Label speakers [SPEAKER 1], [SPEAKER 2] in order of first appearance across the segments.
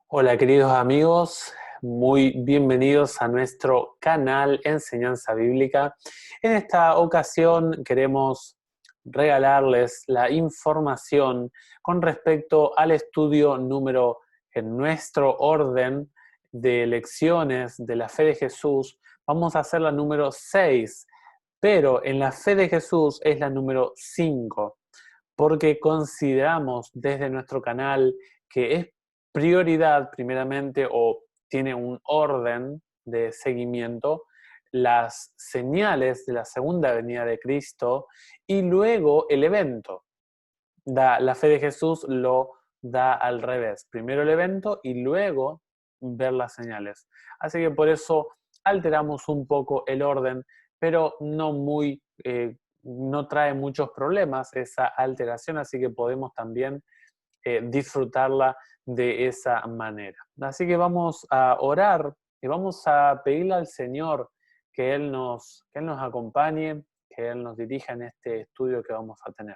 [SPEAKER 1] Hola queridos amigos, muy bienvenidos a nuestro canal Enseñanza Bíblica. En esta ocasión queremos regalarles la información con respecto al estudio número en nuestro orden de lecciones de la fe de Jesús. Vamos a hacer la número 6, pero en la fe de Jesús es la número 5, porque consideramos desde nuestro canal que es prioridad primeramente o tiene un orden de seguimiento las señales de la segunda venida de Cristo y luego el evento. La fe de Jesús lo da al revés. Primero el evento y luego ver las señales. Así que por eso alteramos un poco el orden, pero no trae muchos problemas esa alteración, así que podemos también disfrutarla de esa manera. Así que vamos a orar y vamos a pedirle al Señor que Él nos acompañe, que Él nos dirija en este estudio que vamos a tener.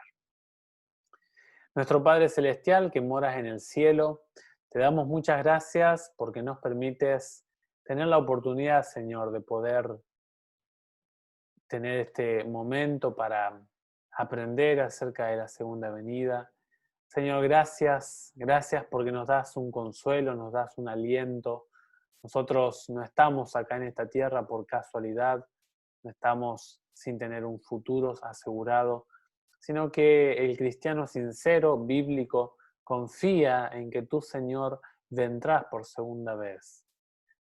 [SPEAKER 1] Nuestro Padre Celestial, que moras en el cielo, te damos muchas gracias porque nos permites tener la oportunidad, Señor, de poder tener este momento para aprender acerca de la segunda venida. Señor, gracias porque nos das un consuelo, nos das un aliento. Nosotros no estamos acá en esta tierra por casualidad, no estamos sin tener un futuro asegurado, sino que el cristiano sincero, bíblico, confía en que tú, Señor, vendrás por segunda vez.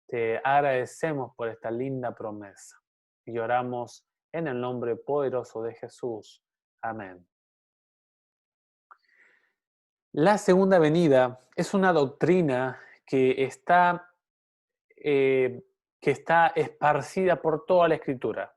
[SPEAKER 1] Te agradecemos por esta linda promesa y oramos en el nombre poderoso de Jesús. Amén. La segunda venida es una doctrina eh, que está esparcida por toda la Escritura.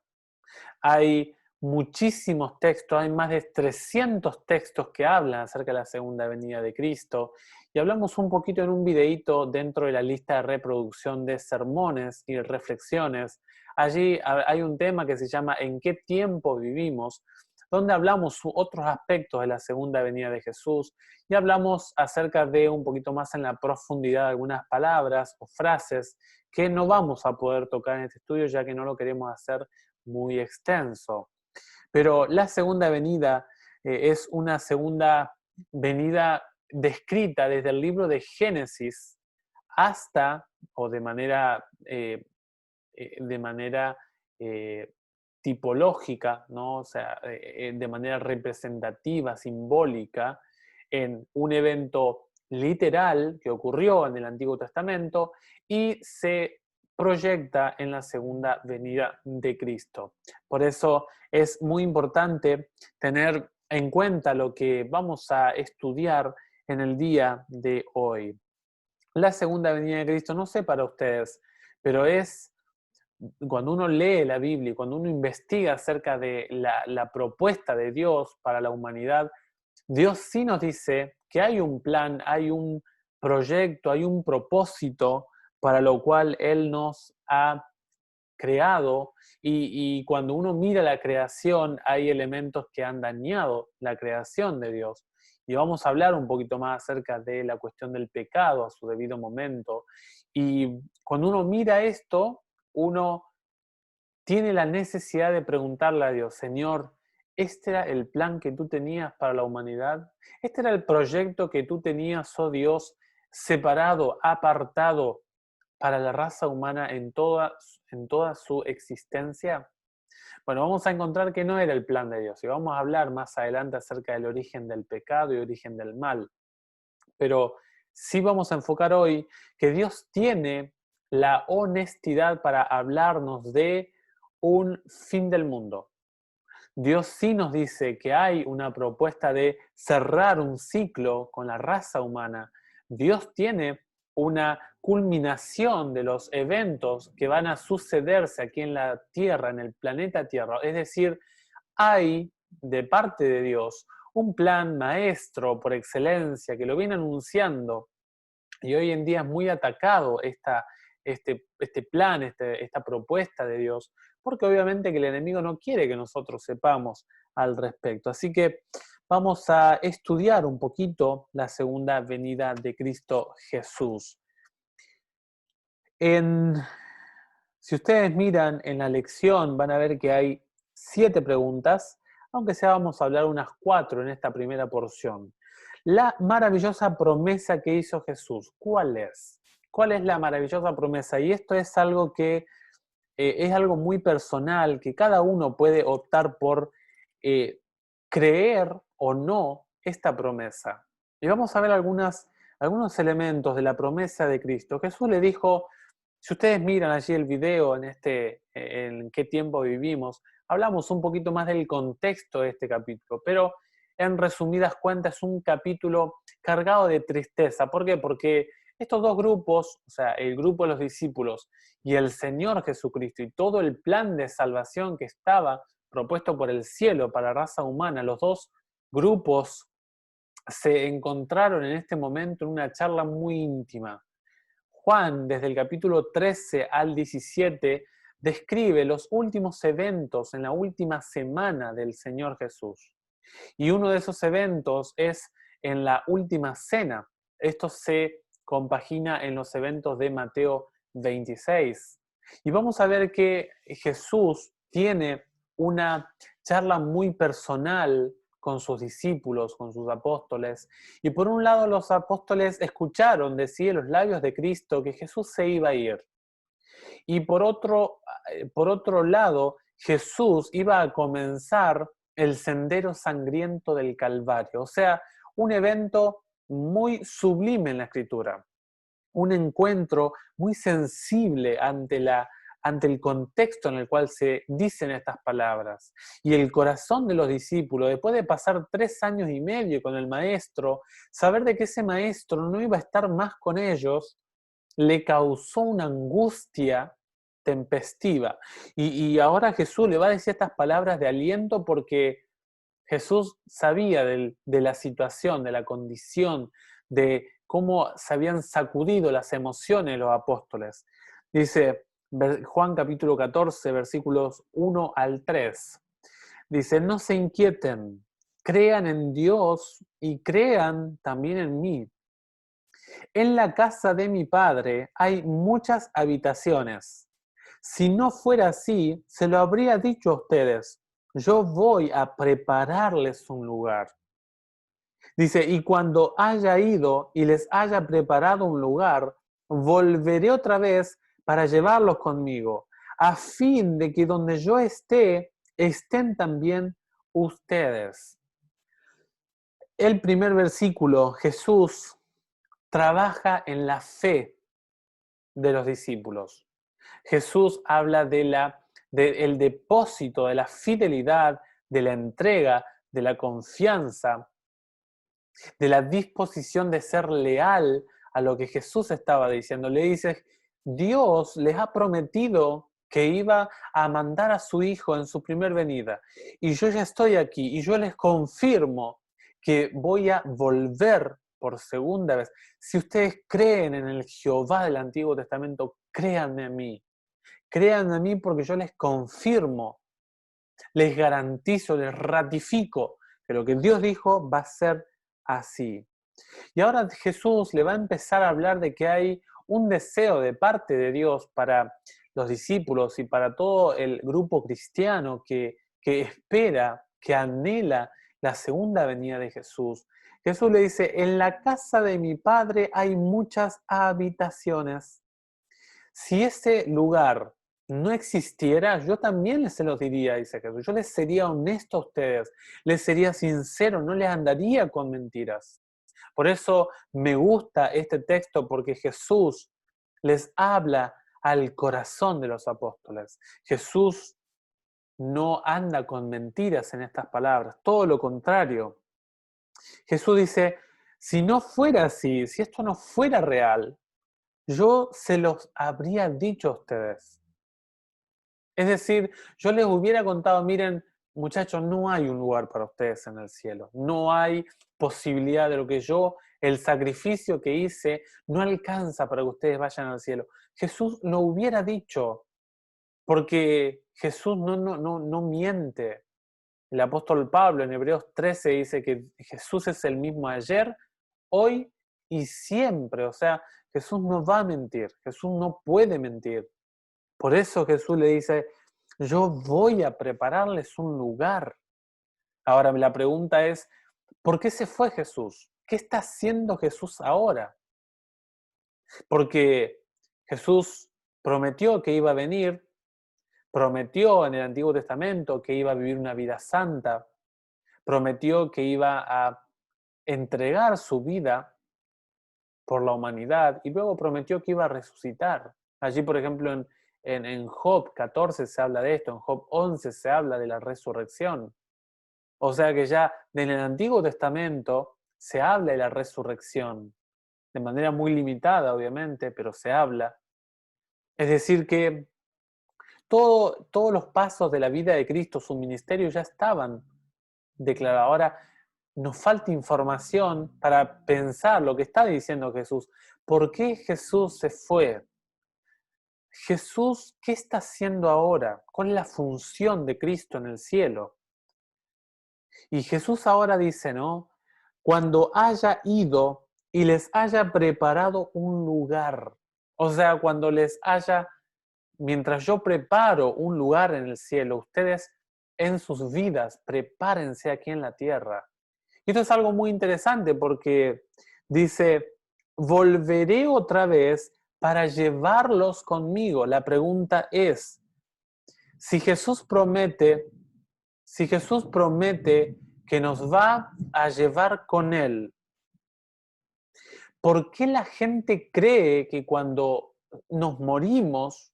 [SPEAKER 1] Hay muchísimos textos, hay más de 300 textos que hablan acerca de la segunda venida de Cristo, y hablamos un poquito en un videíto dentro de la lista de reproducción de sermones y reflexiones. Allí hay un tema que se llama ¿En qué tiempo vivimos?, donde hablamos otros aspectos de la segunda venida de Jesús y hablamos acerca de un poquito más en la profundidad de algunas palabras o frases que no vamos a poder tocar en este estudio ya que no lo queremos hacer muy extenso. Pero la segunda venida es una segunda venida descrita desde el libro de Génesis hasta, o de manera tipológica, ¿no? O sea, de manera representativa, simbólica, en un evento literal que ocurrió en el Antiguo Testamento y se proyecta en la segunda venida de Cristo. Por eso es muy importante tener en cuenta lo que vamos a estudiar en el día de hoy. La segunda venida de Cristo, no sé para ustedes, pero cuando uno lee la Biblia y cuando uno investiga acerca de la propuesta de Dios para la humanidad, Dios sí nos dice que hay un plan, hay un proyecto, hay un propósito para lo cual Él nos ha creado y cuando uno mira la creación hay elementos que han dañado la creación de Dios. Y vamos a hablar un poquito más acerca de la cuestión del pecado a su debido momento. Y cuando uno mira esto, uno tiene la necesidad de preguntarle a Dios, Señor, ¿este era el plan que tú tenías para la humanidad? ¿Este era el proyecto que tú tenías, oh Dios, separado, apartado para la raza humana en toda su existencia? Bueno, vamos a encontrar que no era el plan de Dios y vamos a hablar más adelante acerca del origen del pecado y origen del mal. Pero sí vamos a enfocar hoy que Dios tiene la honestidad para hablarnos de un fin del mundo. Dios sí nos dice que hay una propuesta de cerrar un ciclo con la raza humana. Dios tiene una culminación de los eventos que van a sucederse aquí en la Tierra, en el planeta Tierra. Es decir, hay de parte de Dios un plan maestro por excelencia que lo viene anunciando y hoy en día es muy atacado este plan, esta propuesta de Dios, porque obviamente que el enemigo no quiere que nosotros sepamos al respecto. Así que vamos a estudiar un poquito la segunda venida de Cristo Jesús. Si ustedes miran en la lección, van a ver que hay 7 preguntas, aunque sea vamos a hablar unas 4 en esta primera porción. La maravillosa promesa que hizo Jesús, ¿cuál es? ¿Cuál es la maravillosa promesa? Y esto es algo que es algo muy personal, que cada uno puede optar por creer o no esta promesa. Y vamos a ver algunos elementos de la promesa de Cristo. Jesús le dijo, si ustedes miran allí el video en qué tiempo vivimos, hablamos un poquito más del contexto de este capítulo, pero en resumidas cuentas es un capítulo cargado de tristeza. ¿Por qué? Porque estos dos grupos, o sea, el grupo de los discípulos y el Señor Jesucristo y todo el plan de salvación que estaba propuesto por el cielo para la raza humana, los dos grupos se encontraron en este momento en una charla muy íntima. Juan, desde el capítulo 13 al 17, describe los últimos eventos en la última semana del Señor Jesús. Y uno de esos eventos es en la última cena. Esto se compagina en los eventos de Mateo 26. Y vamos a ver que Jesús tiene una charla muy personal con sus discípulos, con sus apóstoles. Y por un lado los apóstoles escucharon decir los labios de Cristo que Jesús se iba a ir. Y por otro lado, Jesús iba a comenzar el sendero sangriento del Calvario. O sea, un evento muy sublime en la Escritura. Un encuentro muy sensible ante el contexto en el cual se dicen estas palabras. Y el corazón de los discípulos, después de pasar 3 años y medio con el maestro, saber de que ese maestro no iba a estar más con ellos, le causó una angustia tempestiva. Y ahora Jesús le va a decir estas palabras de aliento porque Jesús sabía de la situación, de la condición, de cómo se habían sacudido las emociones de los apóstoles. Dice Juan capítulo 14, versículos 1 al 3. Dice, no se inquieten, crean en Dios y crean también en mí. En la casa de mi padre hay muchas habitaciones. Si no fuera así, se lo habría dicho a ustedes. Yo voy a prepararles un lugar. Dice, y cuando haya ido y les haya preparado un lugar, volveré otra vez para llevarlos conmigo, a fin de que donde yo esté, estén también ustedes. El primer versículo, Jesús trabaja en la fe de los discípulos. Jesús habla del depósito, de la fidelidad, de la entrega, de la confianza, de la disposición de ser leal a lo que Jesús estaba diciendo. Le dice, Dios les ha prometido que iba a mandar a su Hijo en su primer venida. Y yo ya estoy aquí y yo les confirmo que voy a volver por segunda vez. Si ustedes creen en el Jehová del Antiguo Testamento, créanme a mí. Créanme a mí porque yo les confirmo, les garantizo, les ratifico que lo que Dios dijo va a ser así. Y ahora Jesús le va a empezar a hablar de que hay un deseo de parte de Dios para los discípulos y para todo el grupo cristiano que espera, que anhela la segunda venida de Jesús. Jesús le dice, en la casa de mi Padre hay muchas habitaciones. Si ese lugar no existiera, yo también se los diría, dice Jesús. Yo les sería honesto a ustedes, les sería sincero, no les andaría con mentiras. Por eso me gusta este texto, porque Jesús les habla al corazón de los apóstoles. Jesús no anda con mentiras en estas palabras, todo lo contrario. Jesús dice, si no fuera así, si esto no fuera real, yo se los habría dicho a ustedes. Es decir, yo les hubiera contado, miren, muchachos, no hay un lugar para ustedes en el cielo. No hay posibilidad de lo que el sacrificio que hice, no alcanza para que ustedes vayan al cielo. Jesús lo hubiera dicho, porque Jesús no miente. El apóstol Pablo en Hebreos 13 dice que Jesús es el mismo ayer, hoy y siempre. O sea, Jesús no va a mentir, Jesús no puede mentir. Por eso Jesús le dice, yo voy a prepararles un lugar. Ahora la pregunta es, ¿por qué se fue Jesús? ¿Qué está haciendo Jesús ahora? Porque Jesús prometió que iba a venir, prometió en el Antiguo Testamento que iba a vivir una vida santa, prometió que iba a entregar su vida por la humanidad y luego prometió que iba a resucitar. Allí, por ejemplo, en Job 14 se habla de esto, en Job 11 se habla de la resurrección. O sea que ya en el Antiguo Testamento se habla de la resurrección, de manera muy limitada, obviamente, pero se habla. Es decir, que todos los pasos de la vida de Cristo, su ministerio, ya estaban declarados. Ahora, nos falta información para pensar lo que está diciendo Jesús. ¿Por qué Jesús se fue? Jesús, ¿qué está haciendo ahora? ¿Cuál es la función de Cristo en el cielo? Y Jesús ahora dice, ¿no? Cuando haya ido y les haya preparado un lugar. O sea, cuando les haya, mientras yo preparo un lugar en el cielo, ustedes en sus vidas prepárense aquí en la tierra. Y esto es algo muy interesante porque dice, volveré otra vez para llevarlos conmigo. La pregunta es, si Jesús promete, si Jesús promete que nos va a llevar con Él, ¿por qué la gente cree que cuando nos morimos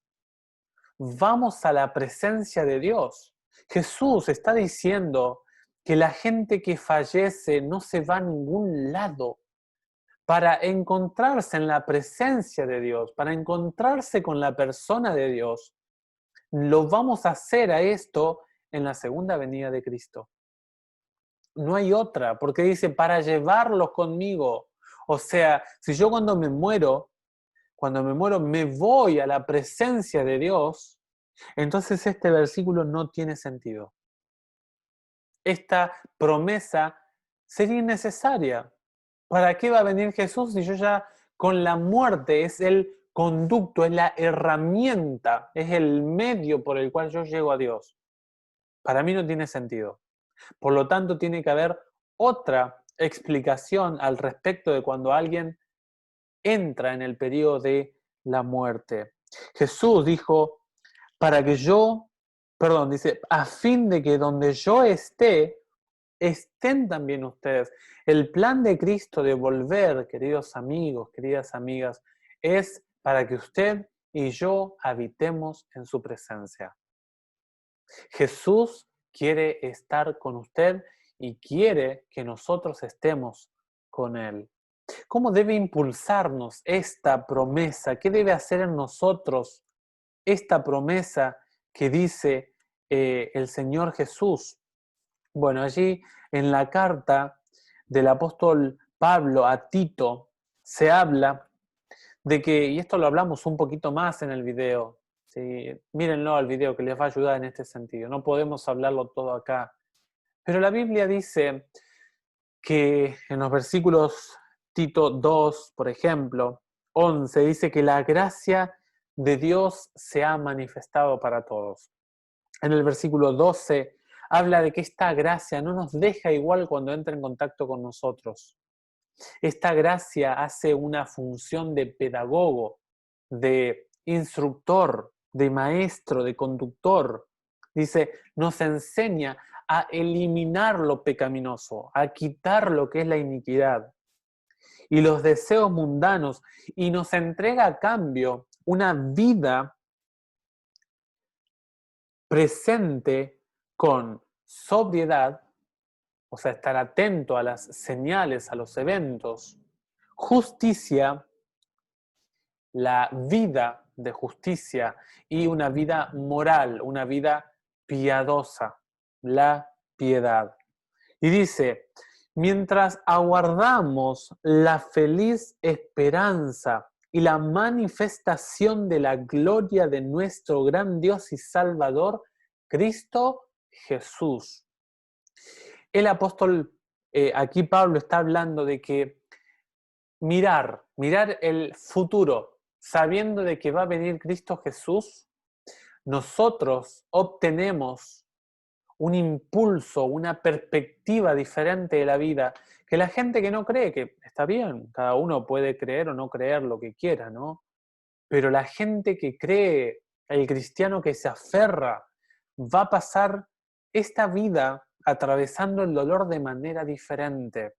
[SPEAKER 1] vamos a la presencia de Dios? Jesús está diciendo que la gente que fallece no se va a ningún lado para encontrarse en la presencia de Dios, para encontrarse con la persona de Dios. Lo vamos a hacer a esto en la segunda venida de Cristo. No hay otra, porque dice, para llevarlos conmigo. O sea, si yo cuando me muero me voy a la presencia de Dios, entonces este versículo no tiene sentido. Esta promesa sería innecesaria. ¿Para qué va a venir Jesús si yo ya con la muerte es el conducto, es la herramienta, es el medio por el cual yo llego a Dios? Para mí no tiene sentido. Por lo tanto, tiene que haber otra explicación al respecto de cuando alguien entra en el periodo de la muerte. Jesús dijo, dice, a fin de que donde yo esté, estén también ustedes. El plan de Cristo de volver, queridos amigos, queridas amigas, es para que usted y yo habitemos en su presencia. Jesús quiere estar con usted y quiere que nosotros estemos con Él. ¿Cómo debe impulsarnos esta promesa? ¿Qué debe hacer en nosotros esta promesa que dice el Señor Jesús? Bueno, allí en la carta del apóstol Pablo a Tito se habla de que, y esto lo hablamos un poquito más en el video, ¿sí? Mírenlo al video que les va a ayudar en este sentido, no podemos hablarlo todo acá, pero la Biblia dice que en los versículos Tito 2, por ejemplo, 11, dice que la gracia de Dios se ha manifestado para todos. En el versículo 12 habla de que esta gracia no nos deja igual cuando entra en contacto con nosotros. Esta gracia hace una función de pedagogo, de instructor, de maestro, de conductor. Dice, nos enseña a eliminar lo pecaminoso, a quitar lo que es la iniquidad y los deseos mundanos, y nos entrega a cambio una vida presente con sobriedad, o sea, estar atento a las señales, a los eventos, justicia, la vida de justicia y una vida moral, una vida piadosa, la piedad. Y dice, mientras aguardamos la feliz esperanza y la manifestación de la gloria de nuestro gran Dios y Salvador, Cristo Jesús. El apóstol, aquí Pablo está hablando de que mirar el futuro, sabiendo de que va a venir Cristo Jesús, nosotros obtenemos un impulso, una perspectiva diferente de la vida, que la gente que no cree, que está bien, cada uno puede creer o no creer lo que quiera, ¿no? Pero la gente que cree, el cristiano que se aferra, va a pasar esta vida atravesando el dolor de manera diferente.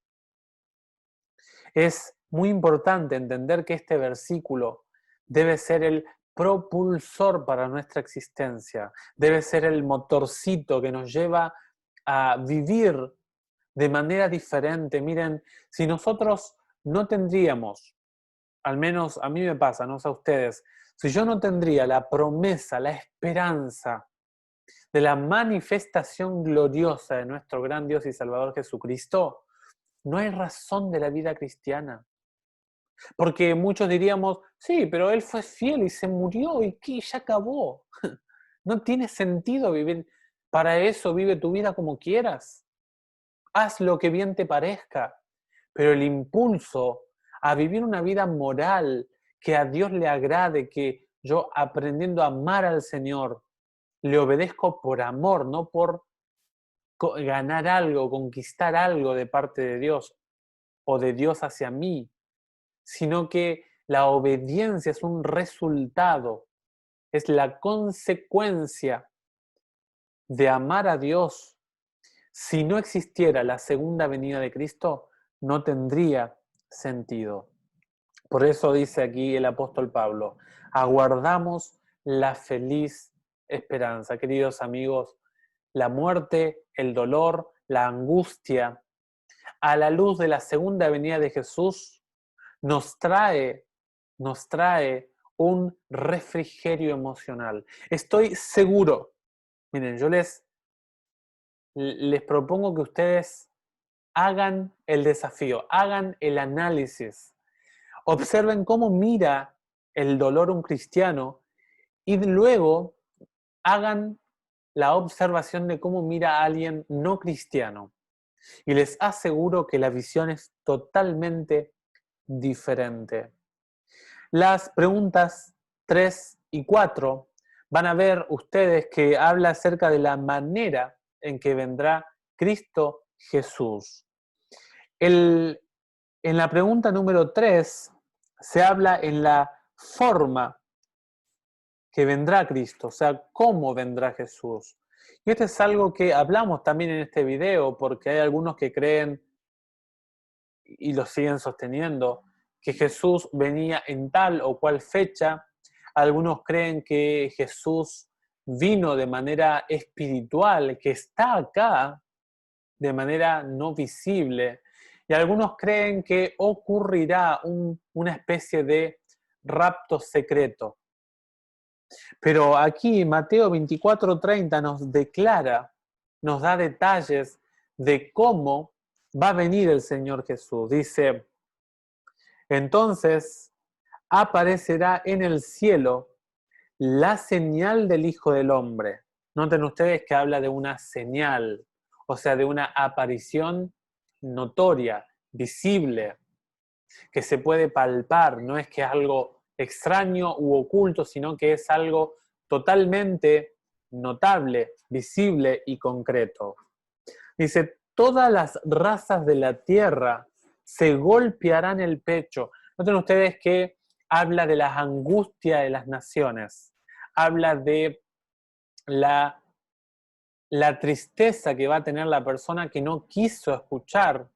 [SPEAKER 1] Es muy importante entender que este versículo debe ser el propulsor para nuestra existencia, debe ser el motorcito que nos lleva a vivir de manera diferente. Miren, si nosotros no tendríamos, al menos a mí me pasa, no sé a ustedes, si yo no tendría la promesa, la esperanza de la manifestación gloriosa de nuestro gran Dios y Salvador Jesucristo, no hay razón de la vida cristiana. Porque muchos diríamos, sí, pero Él fue fiel y se murió y ¿qué? Ya acabó. No tiene sentido vivir. Para eso vive tu vida como quieras. Haz lo que bien te parezca. Pero el impulso a vivir una vida moral que a Dios le agrade, que yo aprendiendo a amar al Señor, le obedezco por amor, no por ganar algo, conquistar algo de parte de Dios o de Dios hacia mí, sino que la obediencia es un resultado, es la consecuencia de amar a Dios. Si no existiera la segunda venida de Cristo, no tendría sentido. Por eso dice aquí el apóstol Pablo, aguardamos la feliz esperanza. Queridos amigos, la muerte, el dolor, la angustia, a la luz de la segunda venida de Jesús, nos trae un refrigerio emocional. Estoy seguro, miren, yo les propongo que ustedes hagan el desafío, hagan el análisis, observen cómo mira el dolor un cristiano y luego hagan la observación de cómo mira a alguien no cristiano. Y les aseguro que la visión es totalmente diferente. Las preguntas 3 y 4 van a ver ustedes que habla acerca de la manera en que vendrá Cristo Jesús. En la pregunta número 3 se habla en la forma que vendrá Cristo, o sea, cómo vendrá Jesús. Y esto es algo que hablamos también en este video, porque hay algunos que creen y lo siguen sosteniendo, que Jesús venía en tal o cual fecha. Algunos creen que Jesús vino de manera espiritual, que está acá de manera no visible. Y algunos creen que ocurrirá una especie de rapto secreto. Pero aquí Mateo 24:30 nos declara, nos da detalles de cómo va a venir el Señor Jesús. Dice, entonces aparecerá en el cielo la señal del Hijo del Hombre. Noten ustedes que habla de una señal, o sea, de una aparición notoria, visible, que se puede palpar, no es que es algo extraño u oculto, sino que es algo totalmente notable, visible y concreto. Dice, todas las razas de la tierra se golpearán el pecho. Noten ustedes que habla de las angustias de las naciones, habla de la tristeza que va a tener la persona que no quiso escuchar,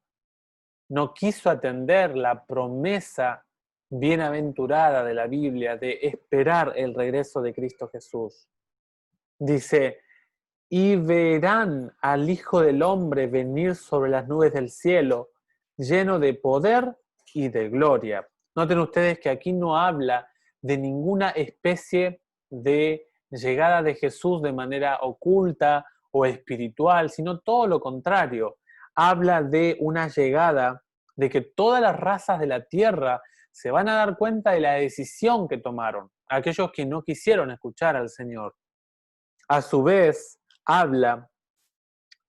[SPEAKER 1] no quiso atender la promesa bienaventurada de la Biblia de esperar el regreso de Cristo Jesús. Dice, y verán al Hijo del Hombre venir sobre las nubes del cielo, lleno de poder y de gloria. Noten ustedes que aquí no habla de ninguna especie de llegada de Jesús de manera oculta o espiritual, sino todo lo contrario. Habla de una llegada, de que todas las razas de la tierra se van a dar cuenta de la decisión que tomaron, aquellos que no quisieron escuchar al Señor. A su vez, habla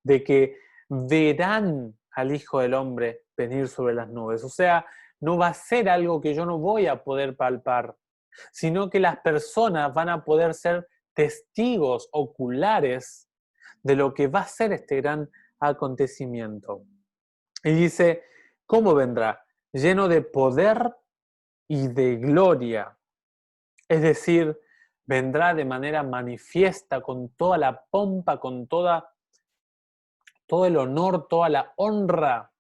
[SPEAKER 1] de que verán al Hijo del Hombre venir sobre las nubes. O sea, no va a ser algo que yo no voy a poder palpar, sino que las personas van a poder ser testigos oculares de lo que va a ser este gran acontecimiento. Y dice, ¿cómo vendrá? Lleno de poder y de gloria. Es decir, vendrá de manera manifiesta, con toda la pompa, con todo el honor, toda la honra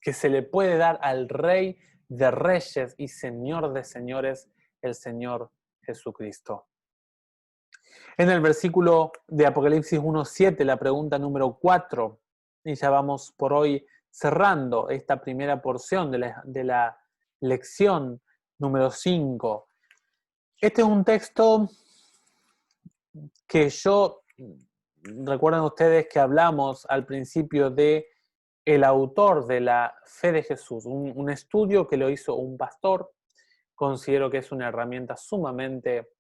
[SPEAKER 1] que se le puede dar al Rey de Reyes y Señor de Señores, el Señor Jesucristo. En el versículo de Apocalipsis 1:7, la pregunta número 4, y ya vamos por hoy cerrando esta primera porción de la lección número 5. Este es un texto que recuerdan ustedes que hablamos al principio de el autor de la fe de Jesús, un estudio que lo hizo un pastor. Considero que es una herramienta sumamente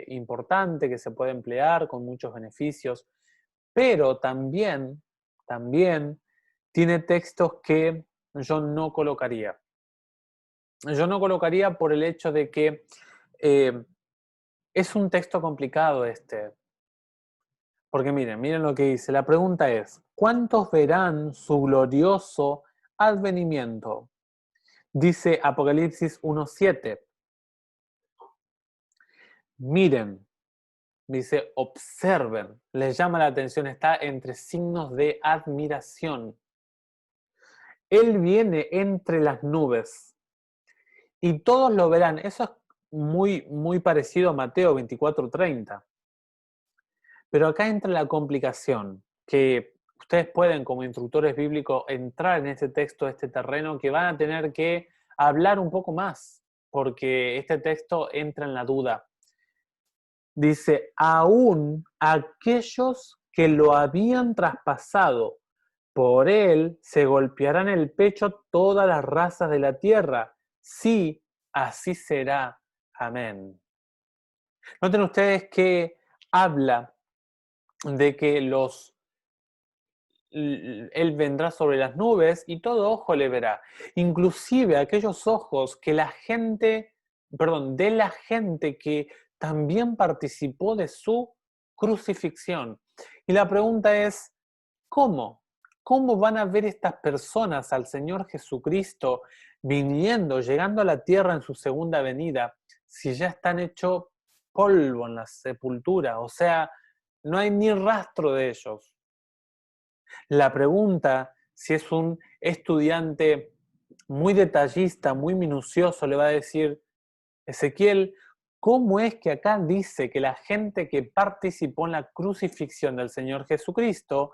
[SPEAKER 1] importante, que se puede emplear con muchos beneficios, pero también tiene textos que yo no colocaría. Yo no colocaría por el hecho de que es un texto complicado este. Porque miren lo que dice. La pregunta es, ¿cuántos verán su glorioso advenimiento? Dice Apocalipsis 1:7. Miren, dice, observen. Les llama la atención, está entre signos de admiración. Él viene entre las nubes y todos lo verán. Eso es muy parecido a Mateo 24:30. Pero acá entra la complicación, que ustedes pueden como instructores bíblicos entrar en este texto, este terreno, que van a tener que hablar un poco más, porque este texto entra en la duda. Dice, aún aquellos que lo habían traspasado, por él se golpearán el pecho todas las razas de la tierra. Sí, así será. Amén. Noten ustedes que habla de que él vendrá sobre las nubes y todo ojo le verá. Inclusive aquellos ojos que de la gente que también participó de su crucifixión. Y la pregunta es, ¿cómo? ¿Cómo van a ver estas personas al Señor Jesucristo viniendo, llegando a la tierra en su segunda venida, si ya están hechos polvo en la sepultura? O sea, no hay ni rastro de ellos. La pregunta, si es un estudiante muy detallista, muy minucioso, le va a decir, Ezequiel, ¿cómo es que acá dice que la gente que participó en la crucifixión del Señor Jesucristo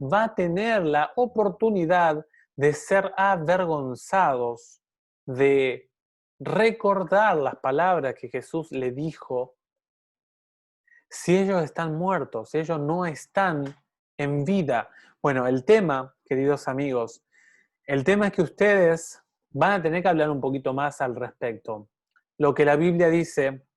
[SPEAKER 1] va a tener la oportunidad de ser avergonzados, de recordar las palabras que Jesús le dijo, si ellos están muertos, si ellos no están en vida? Bueno, el tema, queridos amigos, el tema es que ustedes van a tener que hablar un poquito más al respecto. Lo que la Biblia dice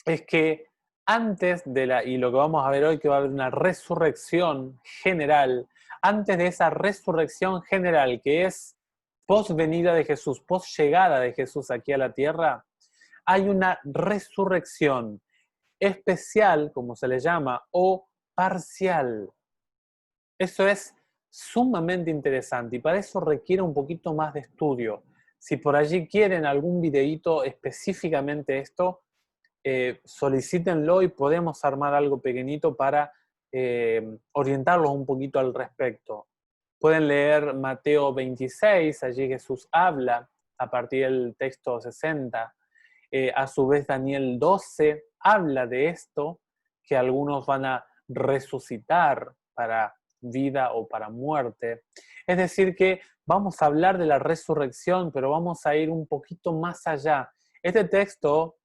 [SPEAKER 1] es que antes y lo que vamos a ver hoy, que va a haber una resurrección general, antes de esa resurrección general, que es post venida de Jesús, post llegada de Jesús aquí a la tierra, hay una resurrección especial, como se le llama, o parcial. Eso es sumamente interesante y para eso requiere un poquito más de estudio. Si por allí quieren algún videíto específicamente esto, solicítenlo y podemos armar algo pequeñito para orientarlos un poquito al respecto. Pueden leer Mateo 26, allí Jesús habla a partir del texto 60. A su vez Daniel 12 habla de esto, que algunos van a resucitar para vida o para muerte. Es decir, que vamos a hablar de la resurrección, pero vamos a ir un poquito más allá. Este texto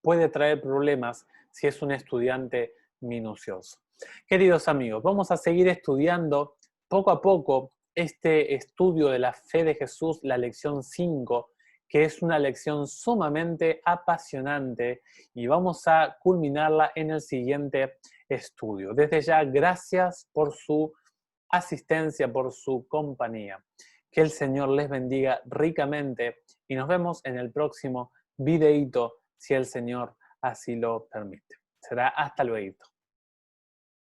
[SPEAKER 1] puede traer problemas si es un estudiante minucioso. Queridos amigos, vamos a seguir estudiando poco a poco este estudio de la fe de Jesús, la lección 5, que es una lección sumamente apasionante y vamos a culminarla en el siguiente estudio. Desde ya, gracias por su asistencia, por su compañía. Que el Señor les bendiga ricamente y nos vemos en el próximo videíto, si el Señor así lo permite. Será hasta luego.